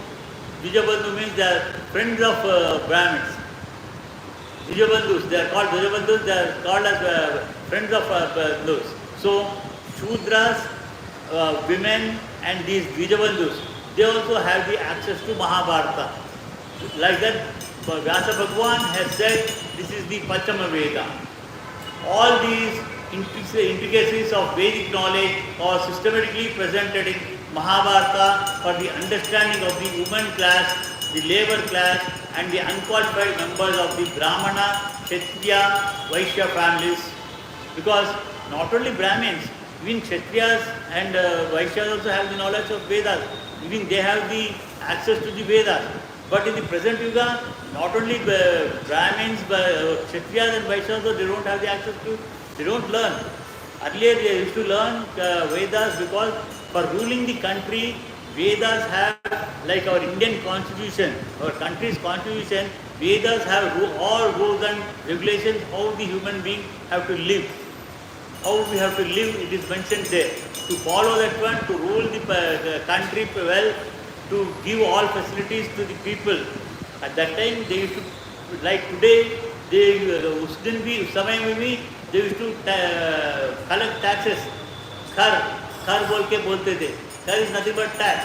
A: Jijabandhu means they are friends of Brahmins. Jijabandhus, they are called Jijabandhus, they are called as friends of those. So, Shudras, women, and these Jijabandhus, they also have the access to Mahabharata. Like that, Vyasa Bhagwan has said, this is the Pachama Veda. All these intricacies of Vedic knowledge are systematically presented in Mahabharata for the understanding of the woman class, the labor class, and the unqualified members of the Brahmana, Kshatriya, Vaishya families. Because not only Brahmins, even Kshatriyas and Vaishyas also have the knowledge of Vedas. Even they have the access to the Vedas. But in the present Yuga, not only Brahmins, but Kshatriyas and Vaishyas also, they don't have the access to, they don't learn. Earlier they used to learn Vedas because for ruling the country, Vedas have, like our Indian constitution, our country's constitution, Vedas have all rules and regulations how the human being have to live. How we have to live, it is mentioned there. To follow that one, to rule the country well, to give all facilities to the people. At that time, they used to, like today, they उस दिन भी उस समय में भी they used to collect taxes. खर बोल के बोलते थे. Khar is nothing but tax.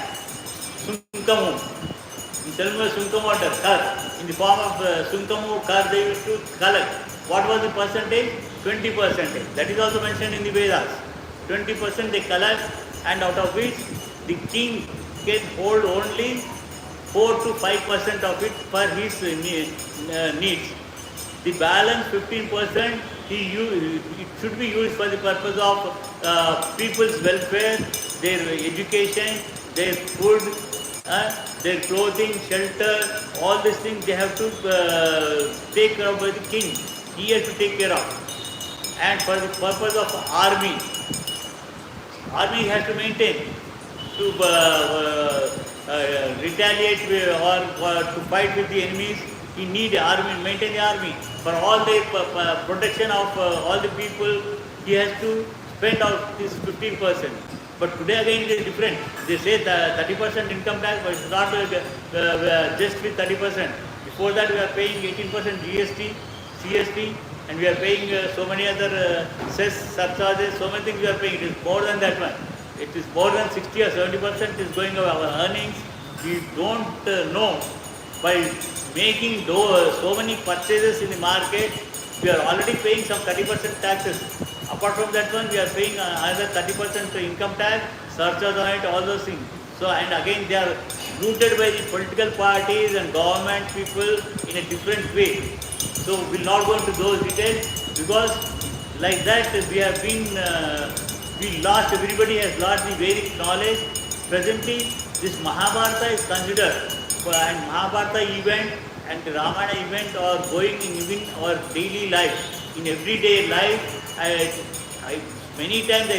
A: Sunkamu. In Telugu, Sunkamu water, khar. In the form of Sunkamu, khar they used to collect. What was the percentage? 20%. That is also mentioned in the Vedas. 20% they collect, and out of which the king can hold only 4 to 5% of it for his needs. The balance 15%, it should be used for the purpose of people's welfare, their education, their food, their clothing, shelter, all these things they have to take care of by the king. He has to take care of. And for the purpose of army has to maintain, to retaliate or to fight with the enemies. He need army, maintain the army. For all the protection of all the people, he has to spend out this 15%. But today again it is different. They say 30% income tax, but it's not just with 30%. Before that we are paying 18% GST, CST, and we are paying so many other cess, surcharges, so many things we are paying. It is more than that one. It is more than 60 or 70% is going over our earnings. We don't know. By making so many purchases in the market, we are already paying some 30% taxes. Apart from that one, we are paying another 30% income tax, surcharge on it, all those things. So, and again, they are rooted by the political parties and government people in a different way. So, we'll not go into those details because, like that, we have been, we lost, everybody has lost the Vedic knowledge. Presently, this Mahabharata is considered, and Mahabharata event and the Ramayana event are going in even our daily life. In everyday life, many times I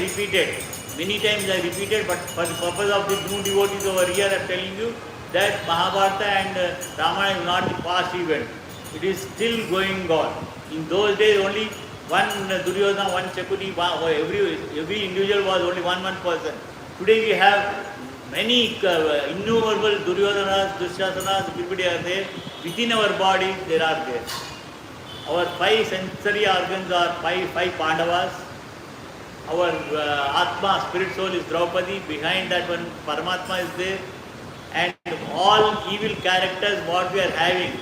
A: repeated, but for the purpose of the new devotees over here, I am telling you that Mahabharata and Ramayana is not the past event. It is still going on. In those days, only one Duryodhana, one Shakuni, every individual was only one person. Today we have many innumerable Duryodhanas, Dushasanas, everybody are there. Within our body, there are there. Our 5 sensory organs are 5 Pandavas. Our Atma, spirit soul is Draupadi. Behind that one, Paramatma is there. And all evil characters what we are having,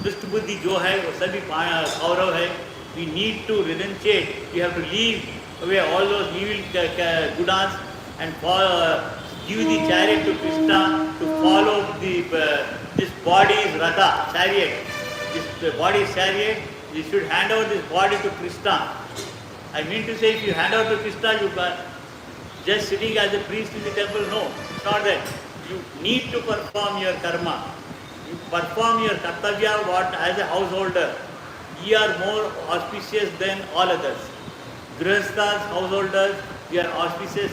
A: Dushta Buddhi jo hai, sabhi Kaurav hai, we need to renunciate. We have to leave away all those evil gunas and give the chariot to Krishna to follow this body's Ratha, chariot. This body's chariot, you should hand over this body to Krishna. I mean to say, if you hand over to Krishna, you are just sitting as a priest in the temple. No, it's not that. You need to perform your karma. You perform your kartavya as a householder. You are more auspicious than all others. Grihasthas, householders, we are auspicious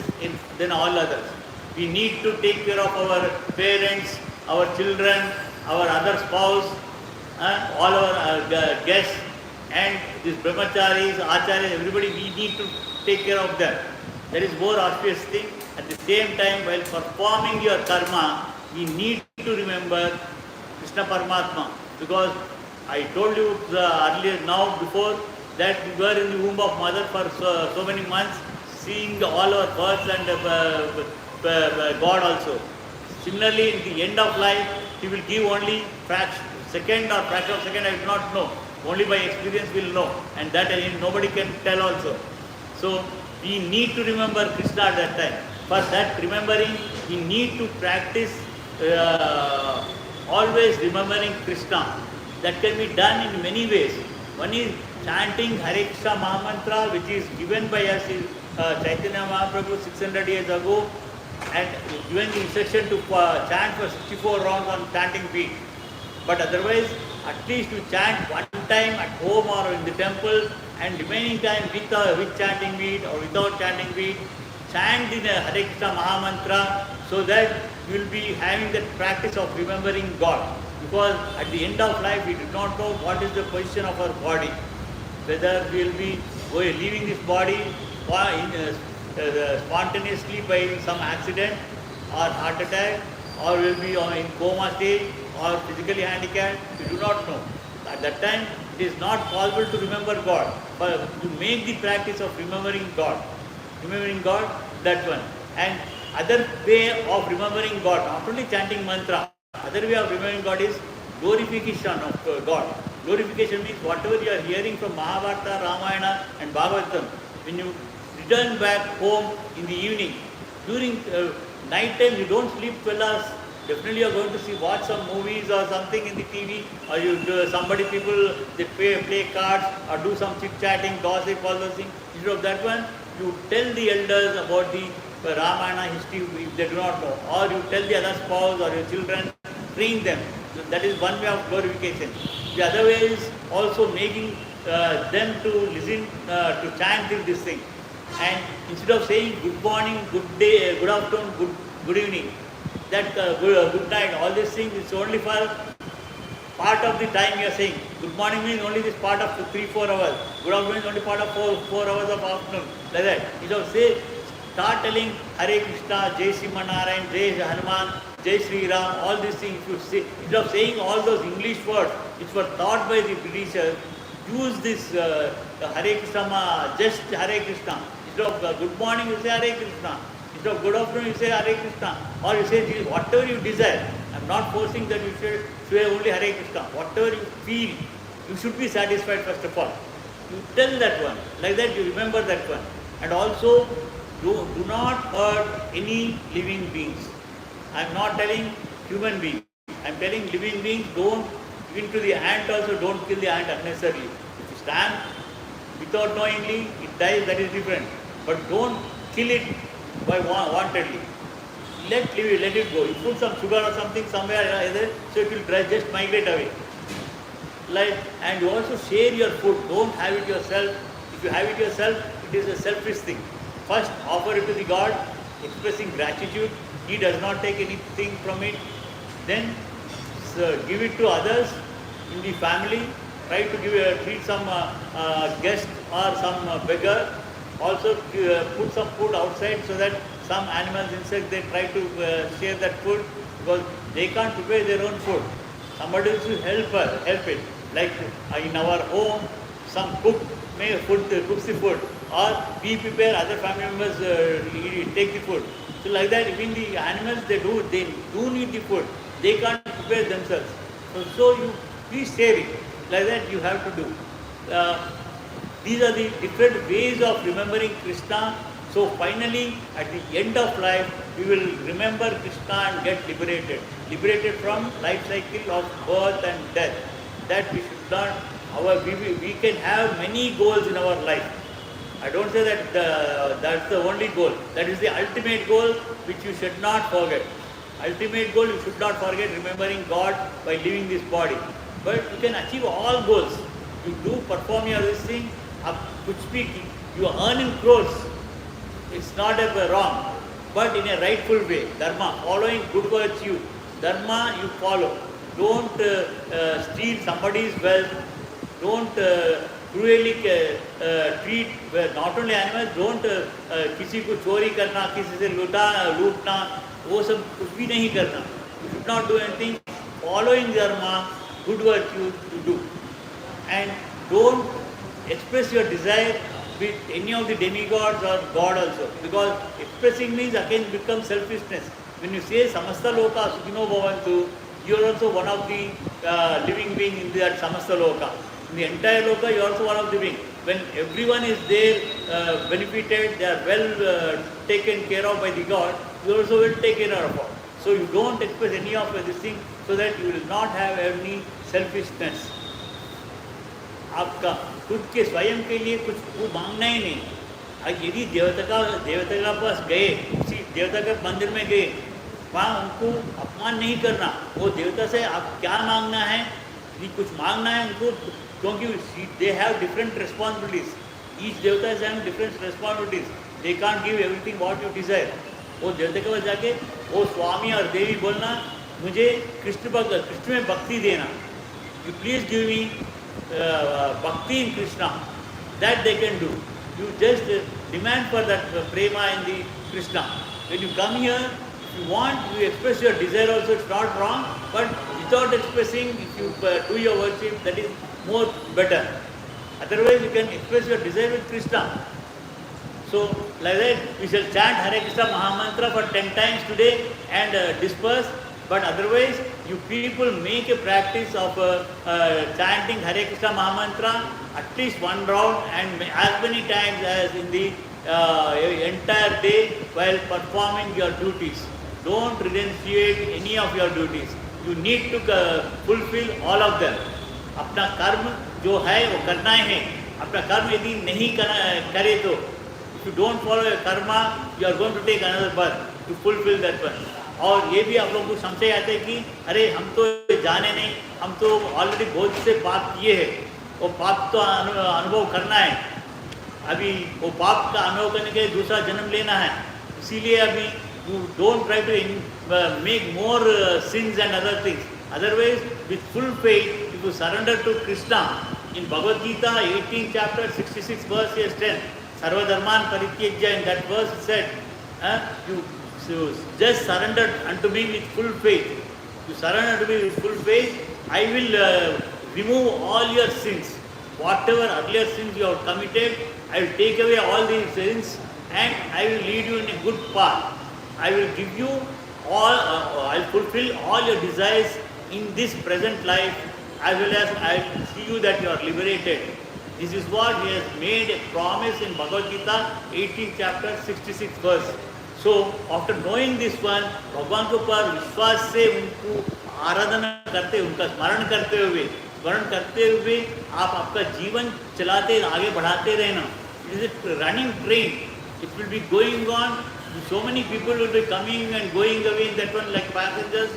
A: than all others. We need to take care of our parents, our children, our other spouse, all our guests, and these brahmacharis, acharyas, everybody, we need to take care of them. That is more auspicious thing. At the same time, while performing your karma, we need to remember Krishna Paramatma. Because I told you earlier, before, that we were in the womb of mother for so many months, seeing all our births and God also. Similarly, in the end of life, He will give only second or fraction of second, I do not know. Only by experience we will know. And that nobody can tell also. So, we need to remember Krishna at that time. For that remembering, we need to practice always remembering Krishna. That can be done in many ways. One is chanting Hare Krishna Mahamantra, which is given by us in Chaitanya Mahaprabhu 600 years ago, and given the instruction to chant for 64 rounds on chanting beat. But otherwise, at least to chant one time at home or in the temple, and remaining time with chanting beat or without chanting beat, chant in a Hare Krishna Mahamantra, so that you will be having that practice of remembering God. Because at the end of life, we do not know what is the position of our body. Whether we will be leaving this body spontaneously by some accident or heart attack, or will be in coma stage or physically handicapped, we do not know. At that time, it is not possible to remember God, but to make the practice of remembering God, that one. And other way of remembering God, not only chanting mantra, other way of remembering God is glorification of God. Glorification means whatever you are hearing from Mahabharata, Ramayana and Bhagavatam, when you return back home in the evening, during night time you don't sleep well as definitely you are going to watch some movies or something in the TV, or people they play cards or do some chit chatting, gossip, all those things. Instead of that one, you tell the elders about the Ramayana history if they do not know, or you tell the other spouse or your children, train them. So that is one way of glorification. The other way is also making them to listen to chant this thing. And instead of saying good morning, good day, good afternoon, good evening, that good night, all these things, it's only for part of the time you are saying. Good morning means only this part of 3-4 hours. Good afternoon is only part of 4 hours of afternoon. Like that. Instead of start telling Hare Krishna, Jai Narayan, Jai Hanuman, Jai Sri Ram, all these things. Instead of saying all those English words which were taught by the Britishers, use this Hare Krishna, just Hare Krishna. Instead of good morning, you say Hare Krishna. Instead of good afternoon, you say Hare Krishna. Or you say whatever you desire. I am not forcing that you should say only Hare Krishna. Whatever you feel, you should be satisfied first of all. You tell that one. Like that you remember that one. And also, do not hurt any living beings. I am not telling human beings. I am telling living beings, don't, even to the ant also, don't kill the ant unnecessarily. If you stand without knowingly, it dies, that is different. But don't kill it by wantedly. Let it go. You put some sugar or something somewhere either, so it will just migrate away. Like, and you also share your food. Don't have it yourself. If you have it yourself, it is a selfish thing. First, offer it to the God, expressing gratitude. He does not take anything from it. Then, give it to others in the family. Try to treat some guest or some beggar. Also, put some food outside so that some animals, insects, they try to share that food because they can't prepare their own food. Somebody else will help it. Like in our home, some cook cooks the food, or we prepare, other family members take the food. So like that, even the animals, they do need the food. They can't prepare themselves. So you please share it. Like that you have to do. These are the different ways of remembering Krishna. So finally, at the end of life, we will remember Krishna and get liberated. Liberated from life cycle of birth and death. That we should not, we can have many goals in our life. I don't say that that's the only goal. That is the ultimate goal which you should not forget. Ultimate goal you should not forget, remembering God by leaving this body. But you can achieve all goals. You do perform your this thing, kuch bhi, you are earning crores. It's not wrong, but in a rightful way. Dharma, following good virtue. Dharma you follow. Don't steal somebody's wealth. Don't cruelly treat not only animals. Don't किसी को चोरी करना, किसी से लूटना, वो सब कुछ भी नहीं करना. You should not do anything. Following dharma, good virtue to do, and don't express your desire with any of the demigods or God also, because expressing means again becomes selfishness. When you say samasta loka sukhino bhavantu, you are also one of the living being in that samasta loka. In the entire loka, you are also one of the being. When everyone is there, benefited, they are well taken care of by the God, you also will take care of all. So you don't express any of this thing, so that you will not have any selfishness. आपका खुद के स्वयं के लिए कुछ वो मांगना ही नहीं. यदि देवता का पास गए, किसी देवता के मंदिर में गए, वहाँ उनको अपमान नहीं करना. वो देवता से आप क्या मांगना है, यदि कुछ मांगना है उनको, क्योंकि they have different responsibilities. Each devata is having different responsibilities. They can't give everything what you desire. वो देवता के पास जाके वो स्वामी और देवी बोलना, मुझे कृष्ण में भक्ति देना. You please give me bhakti in Krishna. That they can do. You just demand for that prema in the Krishna. When you come here, if you want, you express your desire also, it's not wrong, but without expressing, if you do your worship, that is more better. Otherwise, you can express your desire with Krishna. So, like that, we shall chant Hare Krishna Mahamantra for 10 times today and disperse. But otherwise, you people make a practice of chanting Hare Krishna Mahamantra at least one round and as many times as in the entire day while performing your duties. Don't renunciate any of your duties. You need to fulfill all of them. अपना कर्म जो है वो करना है. अपना कर्म यदि नहीं करे तो, if you don't follow your karma, you are going to take another birth to fulfill that one. और ये भी आप लोगों को संशय आता है कि अरे हम तो जाने नहीं, हम तो ऑलरेडी बहुत से पाप किए हैं, वो पाप तो अनुभव करना है, अभी वो पाप का अनुभव करने के लिए दूसरा जन्म लेना है. इसीलिए अभी you don't try to make more sins and other things. Otherwise, with full faith, if you surrender to Krishna, in Bhagavad Gita, 18th chapter, 66 verse 10, Sarva Dharman Parityajya, in that verse it said, you just surrender unto me with full faith. You surrender to me with full faith, I will remove all your sins. Whatever earlier sins you have committed, I will take away all these sins and I will lead you in a good path. I will give you all, I will fulfill all your desires in this present life, as well as I will see you that you are liberated. This is what he has made a promise in Bhagavad Gita, 18th chapter, 66th verse. So, after knowing this one, भगवान के ऊपर विश्वास से उनको आराधना करते, उनका स्मरण करते हुए आप आपका जीवन चलाते आगे बढ़ाते रहना. It is a running train. It will be going on. So many people will be coming and going away in that one like passengers.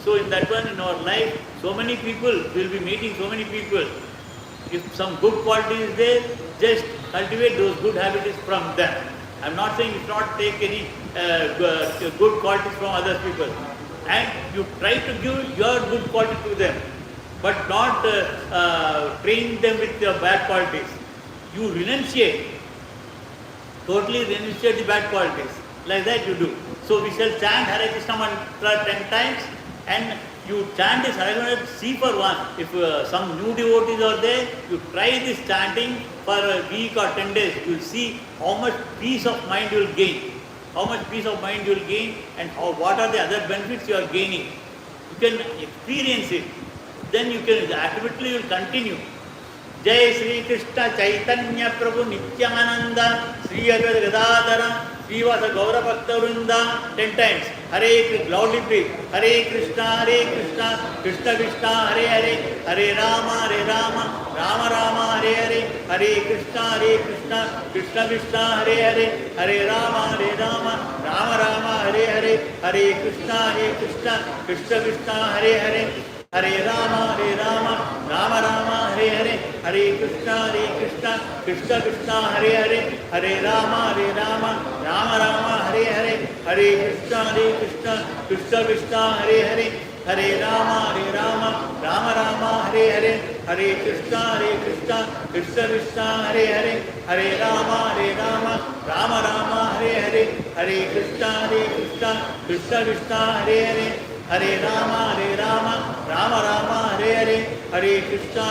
A: So in that one, in our life, so many people will be meeting so many people. If some good quality is there, just cultivate those good habits from them. I am not saying you should not take any good qualities from other people. And you try to give your good quality to them, but not train them with your bad qualities. You renunciate, totally renunciate the bad qualities. Like that you do. So we shall chant Hare Krishna mantra 10 times, and you chant this Hare Krishna, see for one. If some new devotees are there, you try this chanting for a week or 10 days. You will see how much peace of mind you will gain. How much peace of mind you will gain, and what are the other benefits you are gaining. You can experience it. Then you can ultimately you will continue. Jai Sri Krishna Chaitanya Prabhu Nityananda Sri Advaita Gadadhara Srivasa Gaura Bhakta Vrinda 10 times. Hare Krishna, loudly please. Hare Krishna, Krishna Krishna, Hare Hare, Hare Rama, Rama Rama, Hare Hare, Hare Krishna, Krishna Krishna, Hare Hare, Hare Rama, Rama Rama, Hare Hare, Hare Krishna, Krishna Krishna, Hare Hare, Hare Rama, Rama Rama, Hare Hare, Hare Krishna, Krishna Krishna, Hare Hare, Hare Rama, Rama Rama, Hare Hare, Hare Krishna, Krishna Krishna, Hare Hare, Hare Rama, Rama Rama, Hare Hare, Hare Krishna, Krishna Krishna, Hare Hare, Hare Rama, Rama Rama, Hare Hare, Hare Krishna, Krishna Krishna, Hare Hare, Hare Rama, Rama Rama, Hare Hare, Hare Krishna,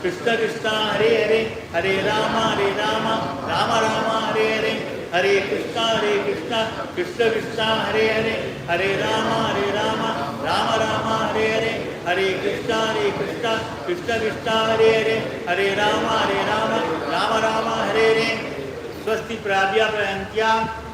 A: Krishna Krishna, Hare Hare, Hare Rama, Rama Rama, Hare Hare, Hare Krishna, Krishna Krishna, Hare Hare, Hare Rama, Rama Rama, Hare Hare, Hare Krishna, Krishna Krishna, Hare Hare, Hare Rama, Rama Rama, Hare Hare. Swasti Prabhya Prayantya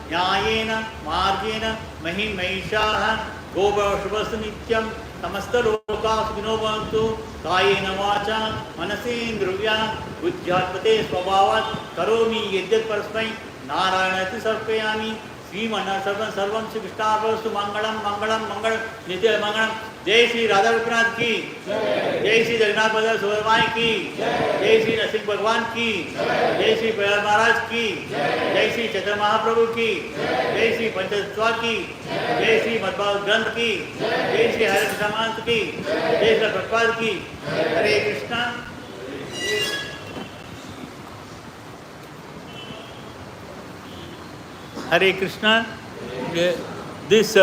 A: Nyayena Margena Mahimmaishaha Gobhashvastu Nityam Samasta Loka Sukhino Bhavantu Kayena Vacha Manasendruvya Buddhyatmate Swabhavat Karomi Yadyat Parasmai Narayanati Sarpayami Srimana Sarvam Shri Krishnastu Mangalam Nitya Mangalam. Jai Shri Radha Ruknath ki, Jai Shri Jagannath Baladev Subramai ki, Jai Shri Nasik Bhagwan ki, Jai Shri Prayal Maharaj ki, Jai Shri Chaitanya Mahaprabhu ki, Jai Shri Panchatattva ki, Jai Shri Madhbhagavad Granth ki, Jai Shri Hare Krishna Mantra ki, Jai Shri Prabhupada ki. Hare Krishna. Hare Krishna. This